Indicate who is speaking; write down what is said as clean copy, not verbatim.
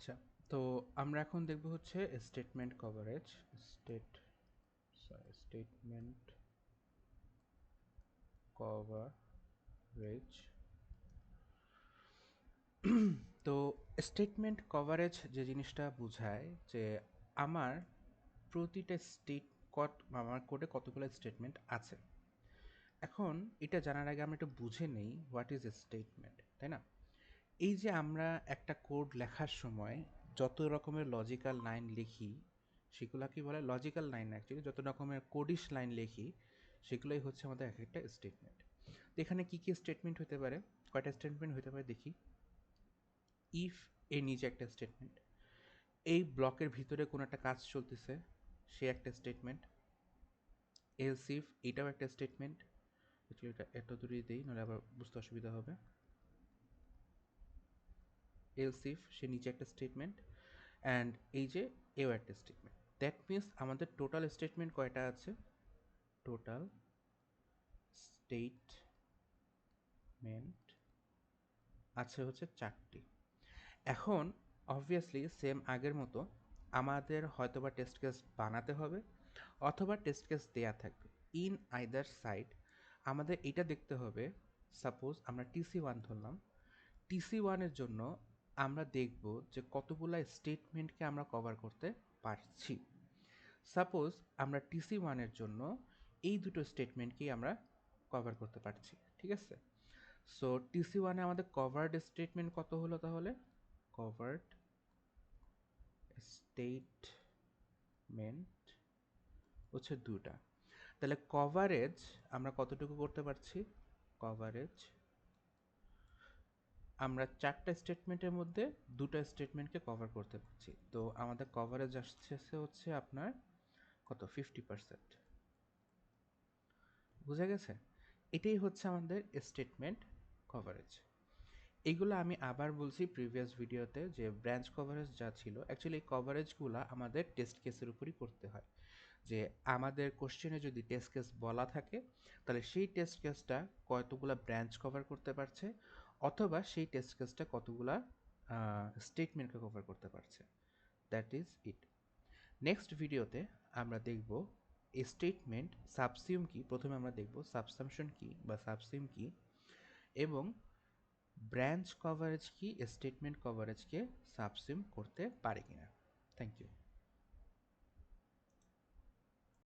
Speaker 1: আচ্ছা, তো আমরা এখন দেখব হচ্ছে স্টেটমেন্ট কভারেজ। Statement coverage. তো স্টেটমেন্ট কভারেজ যে জিনিসটা বোঝায় যে আমার প্রতিটা আমার কোডে কতগুলো স্টেটমেন্ট আছে। এখন এটা জানার আগে আমরা একটু বুঝে নেই হোয়াট ইজ এ স্টেটমেন্ট, তাই না? এই যে আমরা একটা কোড লেখার সময় যত রকমের লজিক্যাল লাইন লিখি, সেগুলাকে বলে লজিক্যাল লাইন। অ্যাকচুয়ালি যত রকমের কোডিশ লাইন লিখি, সেগুলোই হচ্ছে আমাদের এক একটা স্টেটমেন্ট। তো এখানে কী কী স্টেটমেন্ট হতে পারে, কয়টা স্টেটমেন্ট হতে পারে দেখি। ইফ এর নিচে একটা স্টেটমেন্ট, এই ব্লকের ভিতরে কোনো একটা কাজ চলতেছে, সে একটা স্টেটমেন্ট। এলস ইফ, এটাও একটা স্টেটমেন্ট। অ্যাকচুয়ালি এটা এত দূরেই দিই, নাহলে আবার বুঝতে অসুবিধা হবে। এলস ইফ, সে নিচে একটা স্টেটমেন্ট, অ্যান্ড এই যে এও একটা স্টেটমেন্ট। দ্যাট মিনস আমাদের টোটাল স্টেটমেন্ট কয়টা আছে? টোটাল স্টেটমেন্ট আছে হচ্ছে 4টি। এখন অবভিয়াসলি সেম আগের মতো আমাদের হয়তোবা টেস্ট কেস বানাতে হবে অথবা টেস্ট কেস দেয়া থাকবে। ইন আইদার সাইড আমাদের এটা দেখতে হবে। সাপোজ আমরা TC1 ধরলাম, TC1-এর জন্য আমরা দেখব যে কতগুলা স্টেটমেন্টকে আমরা কভার করতে পারছি। সাপোজ আমরা TC1-এর জন্য এই দুটো স্টেটমেন্টকেই আমরা কভার করতে পারছি, ঠিক আছে? সো TC1-এ আমাদের কভার্ড স্টেটমেন্ট কত হলো তাহলে? কভার্ড স্টেটমেন্ট হচ্ছে 2টা। তাহলে কভারেজ আমরা কতটুকু করতে পারছি? কভারেজ আমরা 4টা স্টেটমেন্টের মধ্যে 2টা স্টেটমেন্টকে কভার করতে পারছি। তো আমাদের কভারেজ আসছে হচ্ছে আপনার কত? 50%। বুঝা গেছে? এটাই হচ্ছে আমাদের স্টেটমেন্ট কভারেজ। এগুলো আমি আবার বলছি প্রিভিয়াস ভিডিওতে যে ব্রাঞ্চ কভারেজ যা ছিল, অ্যাকচুয়ালি এই কভারেজগুলো আমাদের টেস্ট কেসের উপরই করতে হয়। যে আমাদের কোশ্চেনে যদি টেস্ট কেস বলা থাকে, তাহলে সেই টেস্ট কেসটা কতগুলা ব্রাঞ্চ কভার করতে পারছে, অথবা সেই টেস্ট কেসটা কতগুলা স্টেটমেন্টকে কভার করতে পারছে। That is it. নেক্সট ভিডিওতে আমরা দেখব স্টেটমেন্ট সাবসিউম কি। প্রথমে আমরা দেখব সাবসামশন কি বা সাবসিউম কি, এবং ব্রাঞ্চ কভারেজ কি স্টেটমেন্ট কভারেজকে সাবসিউম করতে পারে কিনা। Thank you.